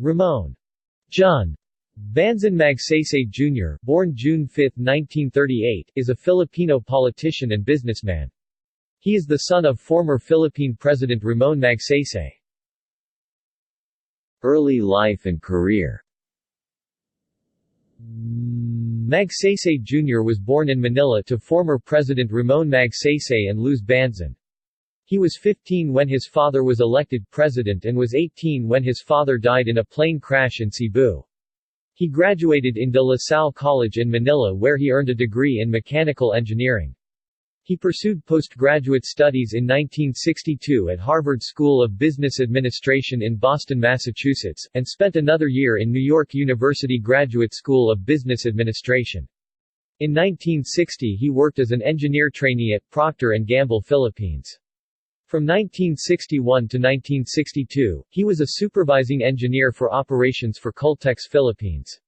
Ramon Jun. Banzan Magsaysay Jr., born June 5, 1938, is a Filipino politician and businessman. He is the son of former Philippine President Ramon Magsaysay. Early life and career. Magsaysay Jr. was born in Manila to former President Ramon Magsaysay and Luz Banzan. He was 15 when his father was elected president and was 18 when his father died in a plane crash in Cebu. He graduated in De La Salle College in Manila where he earned a degree in mechanical engineering. He pursued postgraduate studies in 1962 at Harvard School of Business Administration in Boston, Massachusetts, and spent another year in New York University Graduate School of Business Administration. In 1960 he worked as an engineer trainee at Procter & Gamble Philippines. From 1961 to 1962, he was a supervising engineer for operations for Cultex Philippines.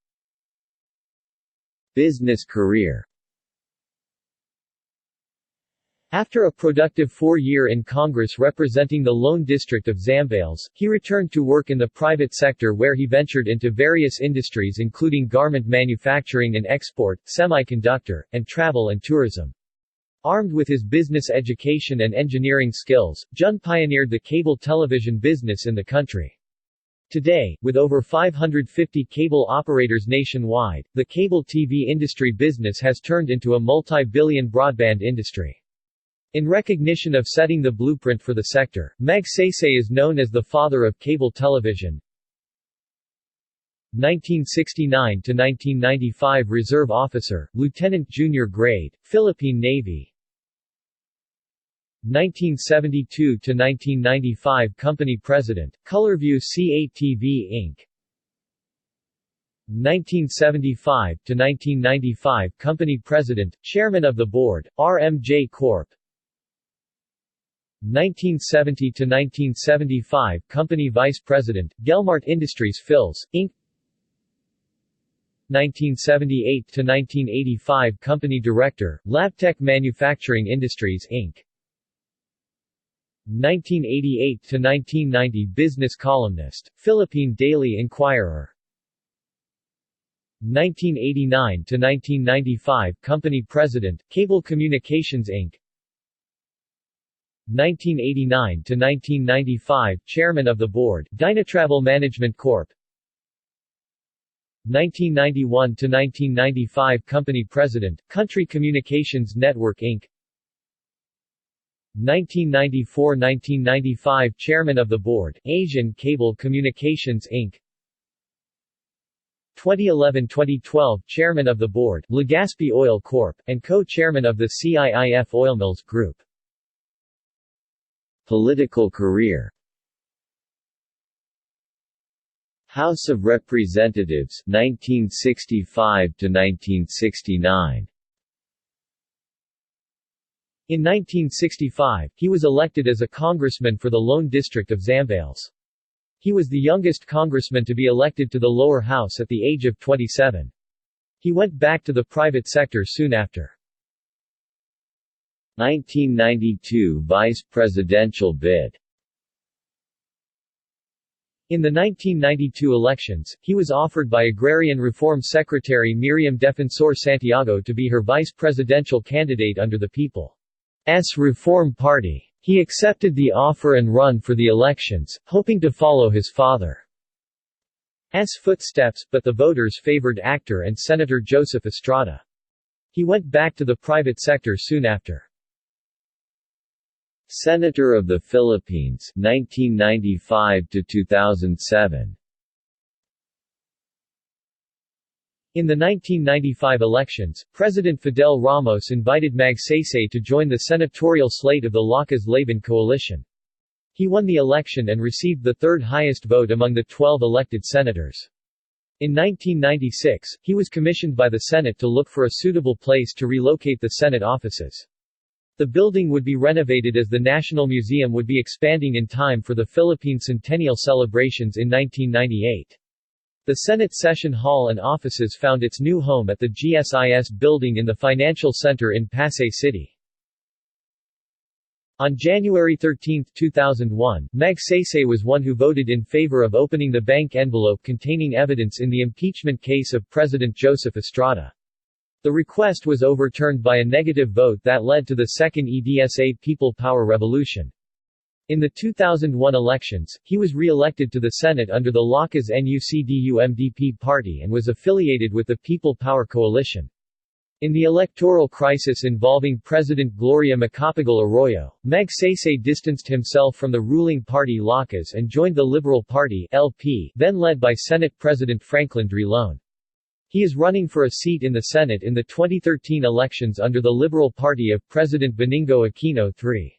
Business career. After a productive 4-year in Congress representing the Lone District of Zambales, he returned to work in the private sector where he ventured into various industries including garment manufacturing and export, semiconductor, and travel and tourism. Armed with his business education and engineering skills, Jun pioneered the cable television business in the country. Today, with over 550 cable operators nationwide, the cable TV industry business has turned into a multi-billion broadband industry. In recognition of setting the blueprint for the sector, Magsaysay is known as the father of cable television. 1969 to 1995 Reserve Officer, Lieutenant Junior Grade, Philippine Navy. 1972 to 1995 Company President, Colorview CATV Inc. 1975 to 1995 Company President, Chairman of the Board, RMJ Corp. 1970 to 1975 Company Vice President, Gelmart Industries Phils, Inc. 1978 to 1985 Company Director, Labtech Manufacturing Industries Inc. 1988 to 1990 Business columnist, Philippine Daily Inquirer. 1989 to 1995 Company President, Cable Communications Inc. 1989 to 1995 Chairman of the Board, Dynatravel Management Corp. 1991 to 1995 Company President, Country Communications Network Inc. 1994–1995 Chairman of the Board, Asian Cable Communications Inc. 2011–2012 Chairman of the Board, Legazpi Oil Corp., and co-chairman of the CIIF Oilmills Group. Political career. House of Representatives, 1965 to 1969. In 1965, he was elected as a congressman for the Lone District of Zambales. He was the youngest congressman to be elected to the lower house at the age of 27. He went back to the private sector soon after. 1992 Vice Presidential bid. In the 1992 elections, he was offered by Agrarian Reform Secretary Miriam Defensor Santiago to be her vice presidential candidate under the People's Reform Party. He accepted the offer and run for the elections, hoping to follow his father's footsteps, but the voters favored actor and Senator Joseph Estrada. He went back to the private sector soon after. Senator of the Philippines, 1995 to 2007. In the 1995 elections, President Fidel Ramos invited Magsaysay to join the senatorial slate of the Lakas Laban coalition. He won the election and received the third highest vote among the 12 elected senators. In 1996, he was commissioned by the Senate to look for a suitable place to relocate the Senate offices. The building would be renovated as the National Museum would be expanding in time for the Philippine Centennial celebrations in 1998. The Senate Session Hall and offices found its new home at the GSIS building in the Financial Center in Pasay City. On January 13, 2001, Magsaysay was one who voted in favor of opening the bank envelope containing evidence in the impeachment case of President Joseph Estrada. The request was overturned by a negative vote that led to the second EDSA People Power Revolution. In the 2001 elections, he was re-elected to the Senate under the Lakas NUCDU-MDP party and was affiliated with the People Power Coalition. In the electoral crisis involving President Gloria Macapagal Arroyo, Magsaysay distanced himself from the ruling party Lakas and joined the Liberal Party (LP), then led by Senate President Franklin Drilon. He is running for a seat in the Senate in the 2013 elections under the Liberal Party of President Benigno Aquino III.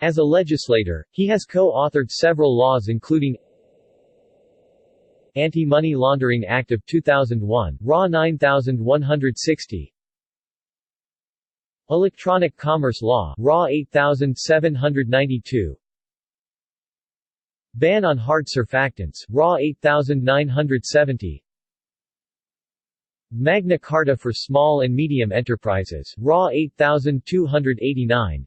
As a legislator, he has co-authored several laws including Anti-Money Laundering Act of 2001, RA 9160, Electronic Commerce Law, RA 8792, Ban on Hard Surfactants, RA 8970, Magna Carta for Small and Medium Enterprises, RA 8289,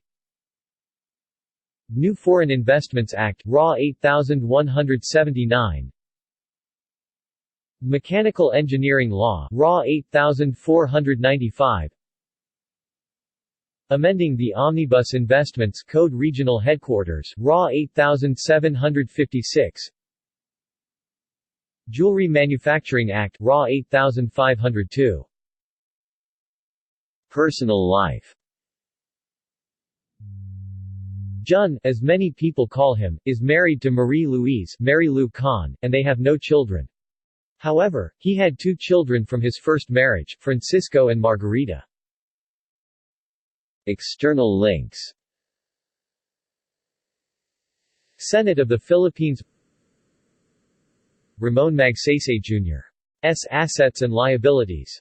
New Foreign Investments Act, RA 8179, Mechanical Engineering Law, RA 8495, Amending the Omnibus Investments Code Regional Headquarters, RA 8756, Jewelry Manufacturing Act, RA 8502. Personal life. Jun, as many people call him, is married to Marie-Louise Mary Lou Khan, and they have no children. However, he had 2 children from his first marriage, Francisco and Margarita. External links. Senate of the Philippines, Ramon Magsaysay Jr.'s assets and liabilities.